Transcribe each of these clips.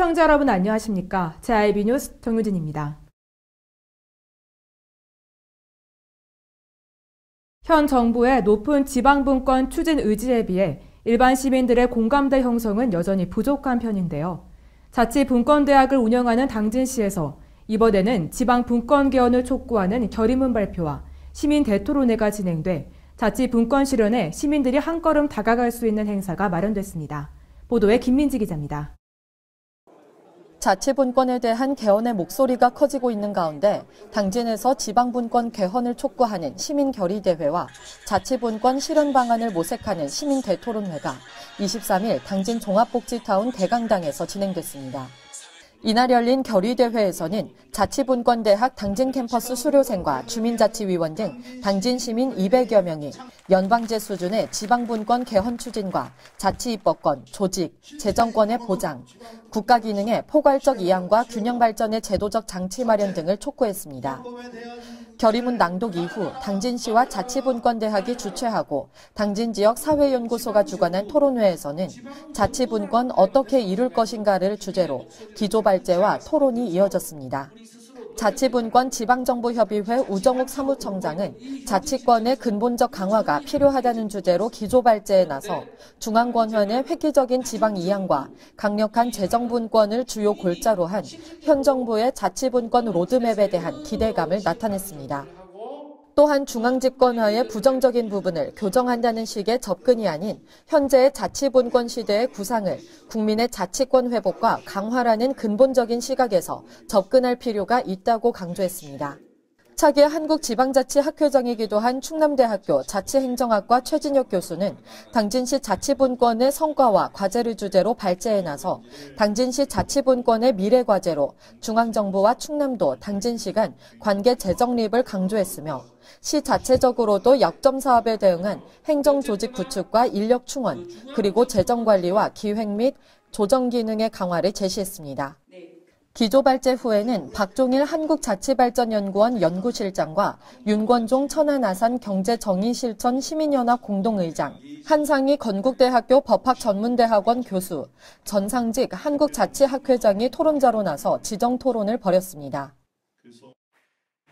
시청자 여러분 안녕하십니까? JIB 뉴스 정유진입니다. 현 정부의 높은 지방분권 추진 의지에 비해 일반 시민들의 공감대 형성은 여전히 부족한 편인데요. 자치분권대학을 운영하는 당진시에서 이번에는 지방분권 개헌을 촉구하는 결의문 발표와 시민 대토론회가 진행돼 자치분권 실현에 시민들이 한 걸음 다가갈 수 있는 행사가 마련됐습니다. 보도에 김민지 기자입니다. 자치분권에 대한 개헌의 목소리가 커지고 있는 가운데 당진에서 지방분권 개헌을 촉구하는 시민결의대회와 자치분권 실현 방안을 모색하는 시민 대토론회가 23일 당진 종합복지타운 대강당에서 진행됐습니다. 이날 열린 결의대회에서는 자치분권대학 당진 캠퍼스 수료생과 주민자치위원 등 당진 시민 200여 명이 연방제 수준의 지방분권 개헌 추진과 자치입법권, 조직, 재정권의 보장, 국가기능의 포괄적 이양과 균형 발전의 제도적 장치 마련 등을 촉구했습니다. 결의문 낭독 이후 당진시와 자치분권대학이 주최하고 당진지역 사회연구소가 주관한 토론회에서는 자치분권 어떻게 이룰 것인가를 주제로 기조발제와 토론이 이어졌습니다. 자치분권 지방정부협의회 우정욱 사무총장은 자치권의 근본적 강화가 필요하다는 주제로 기조발제에 나서 중앙권한의 획기적인 지방 이양과 강력한 재정분권을 주요 골자로 한 현 정부의 자치분권 로드맵에 대한 기대감을 나타냈습니다. 또한 중앙집권화의 부정적인 부분을 교정한다는 식의 접근이 아닌 현재의 자치분권 시대의 구상을 국민의 자치권 회복과 강화라는 근본적인 시각에서 접근할 필요가 있다고 강조했습니다. 차기 한국지방자치학회장이기도 한 충남대학교 자치행정학과 최진혁 교수는 당진시 자치분권의 성과와 과제를 주제로 발제에 나서 당진시 자치분권의 미래과제로 중앙정부와 충남도, 당진시 간 관계 재정립을 강조했으며 시 자체적으로도 역점 사업에 대응한 행정조직 구축과 인력 충원, 그리고 재정관리와 기획 및 조정 기능의 강화를 제시했습니다. 기조발제 후에는 박종일 한국자치발전연구원 연구실장과 윤권종 천안아산 경제정의실천 시민연합 공동의장, 한상희 건국대학교 법학전문대학원 교수, 전상직 한국자치학회장이 토론자로 나서 지정토론을 벌였습니다.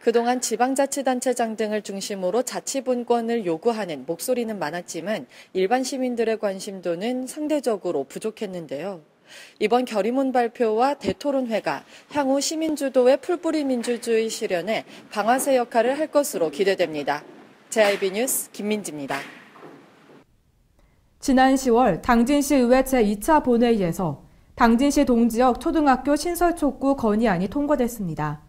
그동안 지방자치단체장 등을 중심으로 자치분권을 요구하는 목소리는 많았지만 일반 시민들의 관심도는 상대적으로 부족했는데요. 이번 결의문 발표와 대토론회가 향후 시민주도의 풀뿌리 민주주의 실현에 방아쇠 역할을 할 것으로 기대됩니다. JIB 뉴스 김민지입니다. 지난 10월 당진시 의회 제2차 본회의에서 당진시 동지역 초등학교 신설 촉구 건의안이 통과됐습니다.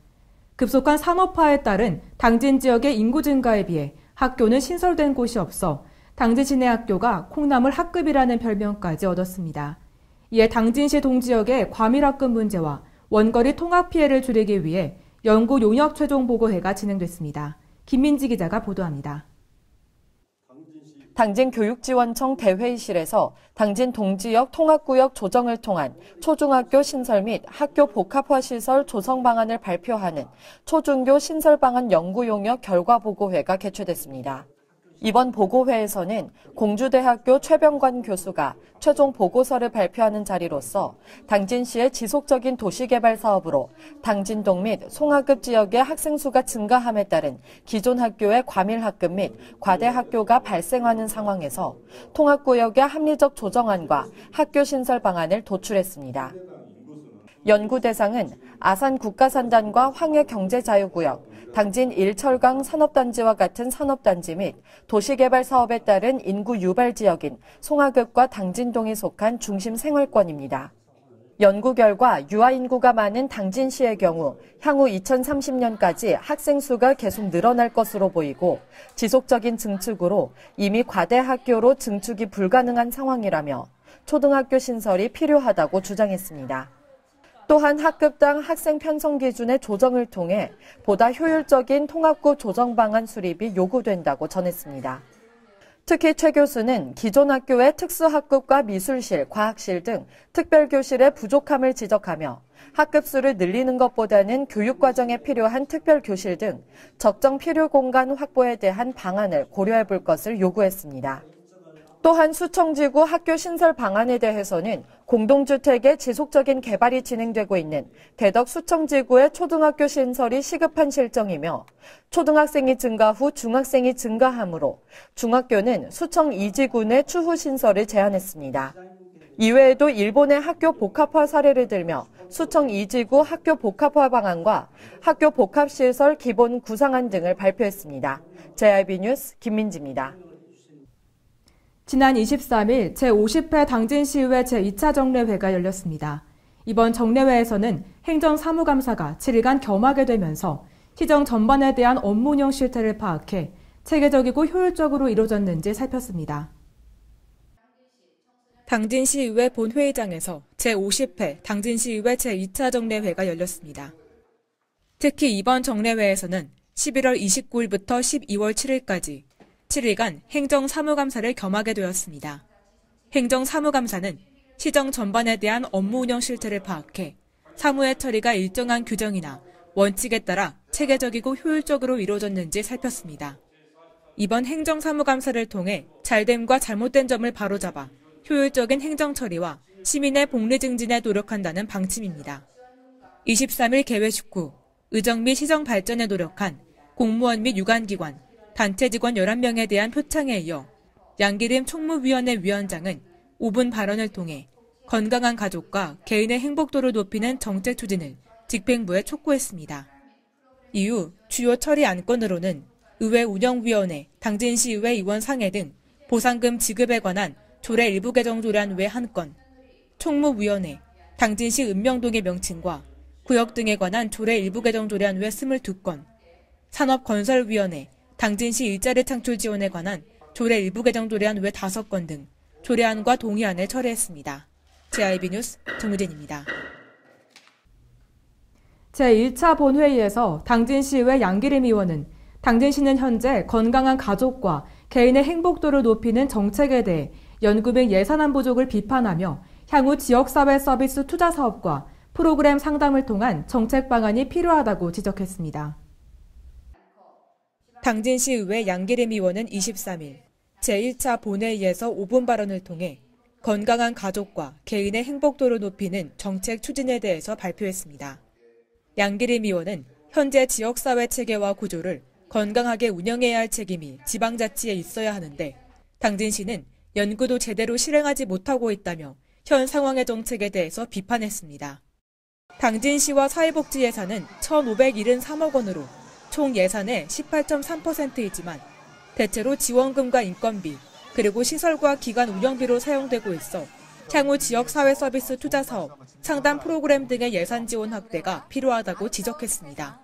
급속한 산업화에 따른 당진 지역의 인구 증가에 비해 학교는 신설된 곳이 없어 당진시 내 학교가 콩나물 학급이라는 별명까지 얻었습니다. 이에 당진시 동지역의 과밀학급 문제와 원거리 통학 피해를 줄이기 위해 연구 용역 최종 보고회가 진행됐습니다. 김민지 기자가 보도합니다. 당진교육지원청 대회의실에서 당진 동지역 통합구역 조정을 통한 초중학교 신설 및 학교 복합화 시설 조성 방안을 발표하는 초중교 신설 방안 연구 용역 결과 보고회가 개최됐습니다. 이번 보고회에서는 공주대학교 최병관 교수가 최종 보고서를 발표하는 자리로서 당진시의 지속적인 도시개발 사업으로 당진동 및 송하급 지역의 학생 수가 증가함에 따른 기존 학교의 과밀학급 및 과대학교가 발생하는 상황에서 통합구역의 합리적 조정안과 학교 신설 방안을 도출했습니다. 연구 대상은 아산 국가산단과 황해경제자유구역, 당진 일철강 산업단지와 같은 산업단지 및 도시개발 사업에 따른 인구 유발 지역인 송하급과 당진동이 속한 중심 생활권입니다. 연구 결과 유아 인구가 많은 당진시의 경우 향후 2030년까지 학생 수가 계속 늘어날 것으로 보이고 지속적인 증축으로 이미 과대 학교로 증축이 불가능한 상황이라며 초등학교 신설이 필요하다고 주장했습니다. 또한 학급당 학생 편성 기준의 조정을 통해 보다 효율적인 통합구 조정 방안 수립이 요구된다고 전했습니다. 특히 최 교수는 기존 학교의 특수학급과 미술실, 과학실 등 특별교실의 부족함을 지적하며 학급 수를 늘리는 것보다는 교육과정에 필요한 특별교실 등 적정 필요 공간 확보에 대한 방안을 고려해 볼 것을 요구했습니다. 또한 수청지구 학교 신설 방안에 대해서는 공동주택의 지속적인 개발이 진행되고 있는 대덕 수청지구의 초등학교 신설이 시급한 실정이며 초등학생이 증가 후 중학생이 증가하므로 중학교는 수청 2지구 내 추후 신설을 제안했습니다. 이외에도 일본의 학교 복합화 사례를 들며 수청 2지구 학교 복합화 방안과 학교 복합시설 기본 구상안 등을 발표했습니다. JIB 뉴스 김민지입니다. 지난 23일 제50회 당진시의회 제2차 정례회가 열렸습니다. 이번 정례회에서는 행정사무감사가 7일간 겸하게 되면서 시정 전반에 대한 업무 운영 실태를 파악해 체계적이고 효율적으로 이루어졌는지 살폈습니다. 당진시의회 본회의장에서 제50회 당진시의회 제2차 정례회가 열렸습니다. 특히 이번 정례회에서는 11월 29일부터 12월 7일까지 7일간 행정사무감사를 겸하게 되었습니다. 행정사무감사는 시정 전반에 대한 업무 운영 실태를 파악해 사무의 처리가 일정한 규정이나 원칙에 따라 체계적이고 효율적으로 이루어졌는지 살폈습니다. 이번 행정사무감사를 통해 잘됨과 잘못된 점을 바로잡아 효율적인 행정처리와 시민의 복리 증진에 노력한다는 방침입니다. 23일 개회 직후 의정 및 시정 발전에 노력한 공무원 및 유관기관, 단체 직원 11명에 대한 표창에 이어 양기림 총무위원회 위원장은 5분 발언을 통해 건강한 가족과 개인의 행복도를 높이는 정책 추진을 집행부에 촉구했습니다. 이후 주요 처리 안건으로는 의회 운영위원회, 당진시의회 의원 상해 등 보상금 지급에 관한 조례 일부 개정 조례안 외 1건, 총무위원회, 당진시 읍명동의 명칭과 구역 등에 관한 조례 일부 개정 조례안 외 22건, 산업건설위원회, 당진시 일자리 창출 지원에 관한 조례 일부 개정 조례안 외 5건 등 조례안과 동의안을 처리했습니다. JIB 뉴스 정우진입니다. 제1차 본회의에서 당진시의회 양기림 의원은 당진시는 현재 건강한 가족과 개인의 행복도를 높이는 정책에 대해 연구 및 예산안 부족을 비판하며 향후 지역사회 서비스 투자 사업과 프로그램 상담을 통한 정책 방안이 필요하다고 지적했습니다. 당진시의회 양기림 의원은 23일 제1차 본회의에서 5분 발언을 통해 건강한 가족과 개인의 행복도를 높이는 정책 추진에 대해서 발표했습니다. 양기림 의원은 현재 지역사회 체계와 구조를 건강하게 운영해야 할 책임이 지방자치에 있어야 하는데 당진시는 연구도 제대로 실행하지 못하고 있다며 현 상황의 정책에 대해서 비판했습니다. 당진시와 사회복지 예산은 1,573억 원으로 총 예산의 18.3%이지만 대체로 지원금과 인건비, 그리고 시설과 기관 운영비로 사용되고 있어 향후 지역사회 서비스 투자 사업, 상담 프로그램 등의 예산 지원 확대가 필요하다고 지적했습니다.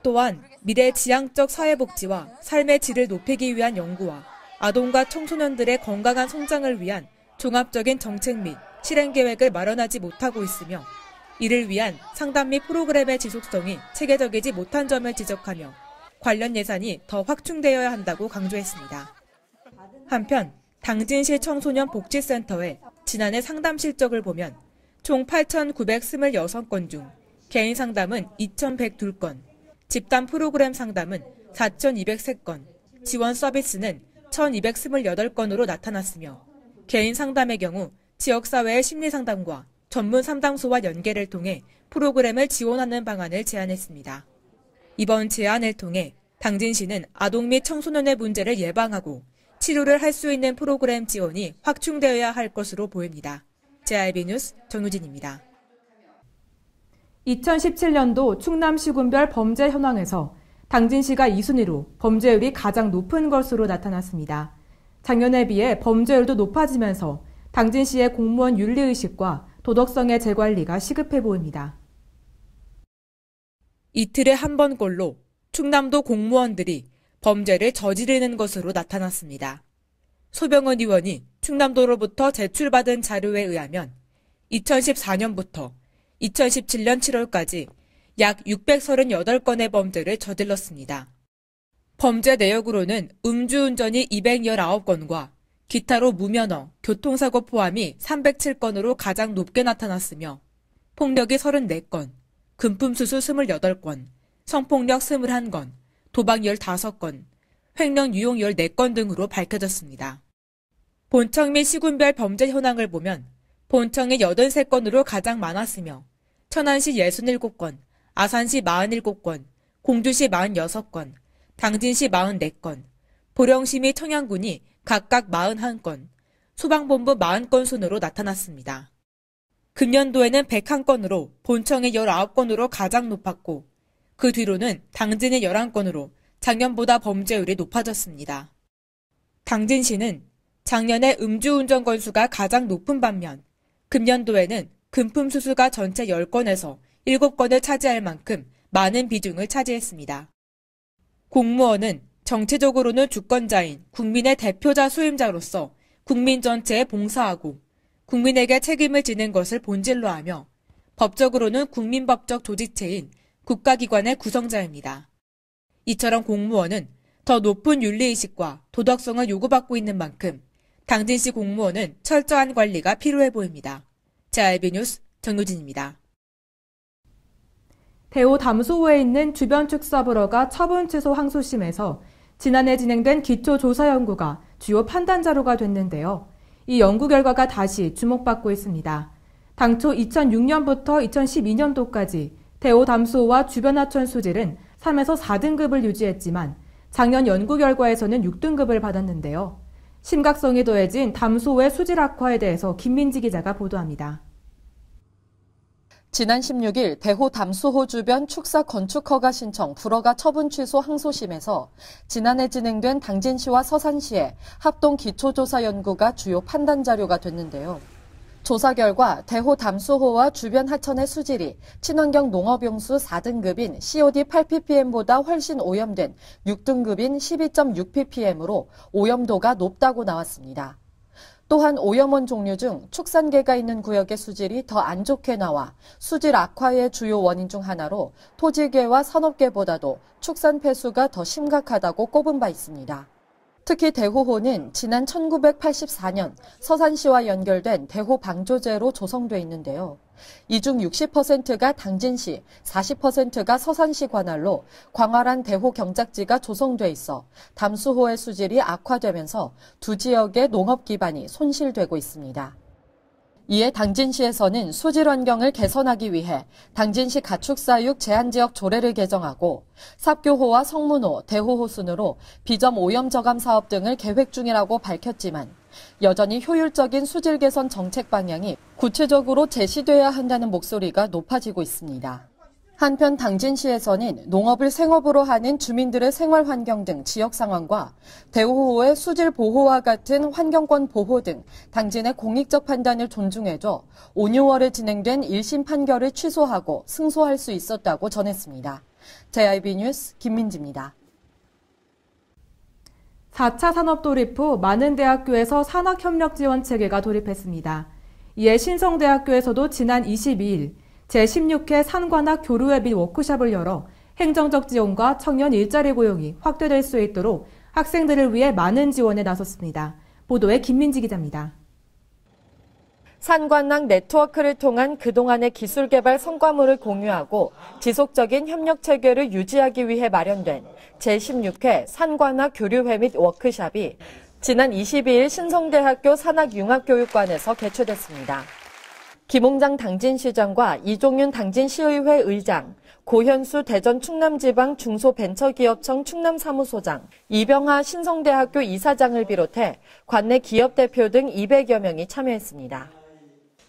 또한 미래 지향적 사회복지와 삶의 질을 높이기 위한 연구와 아동과 청소년들의 건강한 성장을 위한 종합적인 정책 및 실행 계획을 마련하지 못하고 있으며 이를 위한 상담 및 프로그램의 지속성이 체계적이지 못한 점을 지적하며 관련 예산이 더 확충되어야 한다고 강조했습니다. 한편 당진시 청소년 복지센터의 지난해 상담 실적을 보면 총 8,926건 중 개인 상담은 2,102건, 집단 프로그램 상담은 4,203건, 지원 서비스는 1,228건으로 나타났으며 개인 상담의 경우 지역사회의 심리상담과 전문 상담소와 연계를 통해 프로그램을 지원하는 방안을 제안했습니다. 이번 제안을 통해 당진시는 아동 및 청소년의 문제를 예방하고 치료를 할 수 있는 프로그램 지원이 확충되어야 할 것으로 보입니다. JIB 뉴스 전우진입니다. 2017년도 충남시군별 범죄 현황에서 당진시가 2순위로 범죄율이 가장 높은 것으로 나타났습니다. 작년에 비해 범죄율도 높아지면서 당진시의 공무원 윤리의식과 도덕성의 재관리가 시급해 보입니다. 이틀에 한 번꼴로 충남도 공무원들이 범죄를 저지르는 것으로 나타났습니다. 소병은 의원이 충남도로부터 제출받은 자료에 의하면 2014년부터 2017년 7월까지 약 638건의 범죄를 저질렀습니다. 범죄 내역으로는 음주운전이 219건과 기타로 무면허, 교통사고 포함이 307건으로 가장 높게 나타났으며 폭력이 34건, 금품수수 28건, 성폭력 21건, 도박 15건, 횡령 유용 14건 등으로 밝혀졌습니다. 본청 및 시군별 범죄 현황을 보면 본청이 83건으로 가장 많았으며 천안시 67건, 아산시 47건, 공주시 46건, 당진시 44건, 보령시 및 청양군이 각각 41건, 소방본부 40건 순으로 나타났습니다. 금년도에는 101건으로 본청의 19건으로 가장 높았고 그 뒤로는 당진의 11건으로 작년보다 범죄율이 높아졌습니다. 당진시는 작년에 음주운전 건수가 가장 높은 반면 금년도에는 금품 수수가 전체 10건에서 7건을 차지할 만큼 많은 비중을 차지했습니다. 공무원은 정치적으로는 주권자인 국민의 대표자 수임자로서 국민 전체에 봉사하고 국민에게 책임을 지는 것을 본질로 하며 법적으로는 국민법적 조직체인 국가기관의 구성자입니다. 이처럼 공무원은 더 높은 윤리의식과 도덕성을 요구받고 있는 만큼 당진시 공무원은 철저한 관리가 필요해 보입니다. JIB 뉴스 정유진입니다. 대호 담소호에 있는 주변 축사불허가 처분 취소 항소심에서 지난해 진행된 기초조사 연구가 주요 판단 자료가 됐는데요. 이 연구 결과가 다시 주목받고 있습니다. 당초 2006년부터 2012년도까지 대호 담소호와 주변 하천 수질은 3에서 4등급을 유지했지만 작년 연구 결과에서는 6등급을 받았는데요. 심각성이 더해진 담소호의 수질 악화에 대해서 김민지 기자가 보도합니다. 지난 16일 대호 담소호 주변 축사 건축 허가 신청 불허가 처분 취소 항소심에서 지난해 진행된 당진시와 서산시의 합동 기초조사 연구가 주요 판단 자료가 됐는데요. 조사 결과 대호 담소호와 주변 하천의 수질이 친환경 농업용수 4등급인 COD 8ppm보다 훨씬 오염된 6등급인 12.6ppm으로 오염도가 높다고 나왔습니다. 또한 오염원 종류 중 축산계가 있는 구역의 수질이 더 안 좋게 나와 수질 악화의 주요 원인 중 하나로 토지계와 산업계보다도 축산 폐수가 더 심각하다고 꼽은 바 있습니다. 특히 대호호는 지난 1984년 서산시와 연결된 대호 방조제로 조성돼 있는데요. 이 중 60%가 당진시, 40%가 서산시 관할로 광활한 대호 경작지가 조성돼 있어 담수호의 수질이 악화되면서 두 지역의 농업 기반이 손실되고 있습니다. 이에 당진시에서는 수질 환경을 개선하기 위해 당진시 가축사육 제한지역 조례를 개정하고 삽교호와 성문호, 대호호 순으로 비점 오염 저감 사업 등을 계획 중이라고 밝혔지만 여전히 효율적인 수질 개선 정책 방향이 구체적으로 제시돼야 한다는 목소리가 높아지고 있습니다. 한편 당진시에서는 농업을 생업으로 하는 주민들의 생활 환경 등 지역 상황과 대호호의 수질 보호와 같은 환경권 보호 등 당진의 공익적 판단을 존중해줘 5, 6월에 진행된 1심 판결을 취소하고 승소할 수 있었다고 전했습니다. JIB 뉴스 김민지입니다. 4차 산업도입 후 많은 대학교에서 산학협력지원 체계가 도입했습니다. 이에 신성대학교에서도 지난 22일 제16회 산관학 교류회 및 워크숍을 열어 행정적 지원과 청년 일자리 고용이 확대될 수 있도록 학생들을 위해 많은 지원에 나섰습니다. 보도에 김민지 기자입니다. 산관학 네트워크를 통한 그동안의 기술 개발 성과물을 공유하고 지속적인 협력 체계를 유지하기 위해 마련된 제16회 산관학 교류회 및 워크숍이 지난 22일 신성대학교 산학융합교육관에서 개최됐습니다. 김홍장 당진시장과 이종윤 당진시의회 의장, 고현수 대전 충남지방 중소벤처기업청 충남사무소장, 이병하 신성대학교 이사장을 비롯해 관내 기업 대표 등 200여 명이 참여했습니다.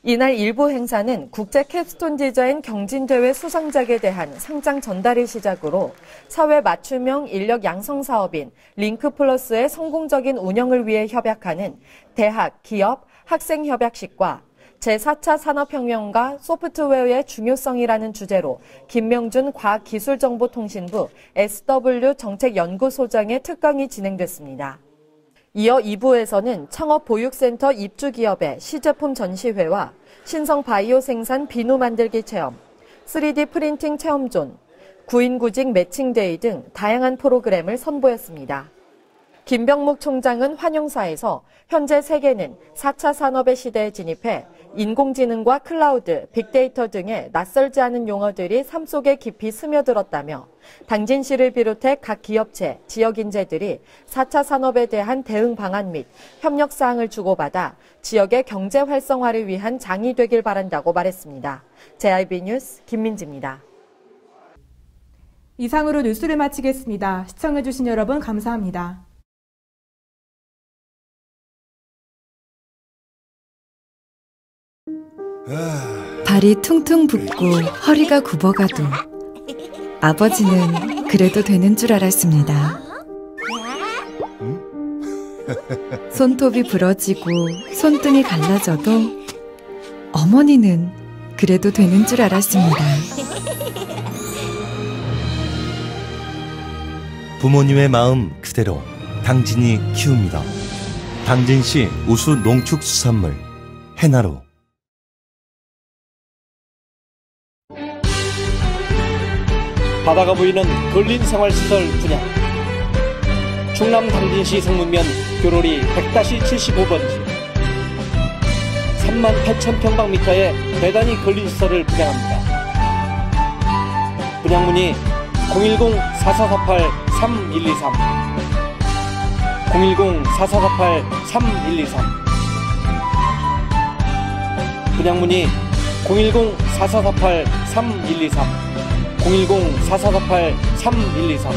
이날 일부 행사는 국제 캡스톤 디자인 경진대회 수상작에 대한 상장 전달을 시작으로 사회 맞춤형 인력 양성 사업인 링크플러스의 성공적인 운영을 위해 협약하는 대학, 기업, 학생 협약식과 제4차 산업혁명과 소프트웨어의 중요성이라는 주제로 김명준 과학기술정보통신부 SW 정책연구소장의 특강이 진행됐습니다. 이어 2부에서는 창업보육센터 입주기업의 시제품 전시회와 신성바이오 생산 비누 만들기 체험, 3D 프린팅 체험존, 구인구직 매칭데이 등 다양한 프로그램을 선보였습니다. 김병묵 총장은 환영사에서 현재 세계는 4차 산업의 시대에 진입해 인공지능과 클라우드, 빅데이터 등의 낯설지 않은 용어들이 삶 속에 깊이 스며들었다며 당진시를 비롯해 각 기업체, 지역인재들이 4차 산업에 대한 대응 방안 및 협력 사항을 주고받아 지역의 경제 활성화를 위한 장이 되길 바란다고 말했습니다. JIB 뉴스 김민지입니다. 이상으로 뉴스를 마치겠습니다. 시청해주신 여러분 감사합니다. 발이 퉁퉁 붓고 허리가 굽어가도 아버지는 그래도 되는 줄 알았습니다. 손톱이 부러지고 손등이 갈라져도 어머니는 그래도 되는 줄 알았습니다. 부모님의 마음 그대로 당진이 키웁니다. 당진시 우수 농축수산물 해나루. 바다가 보이는 근린 생활시설 분양. 충남 당진시 성문면 교로리 100-75번지 38,000평방미터의 대단위 근린시설을 분양합니다. 분양문의 010-4448-3123 010-4448-3123 분양문의 010-4448-3123 010-4448-3123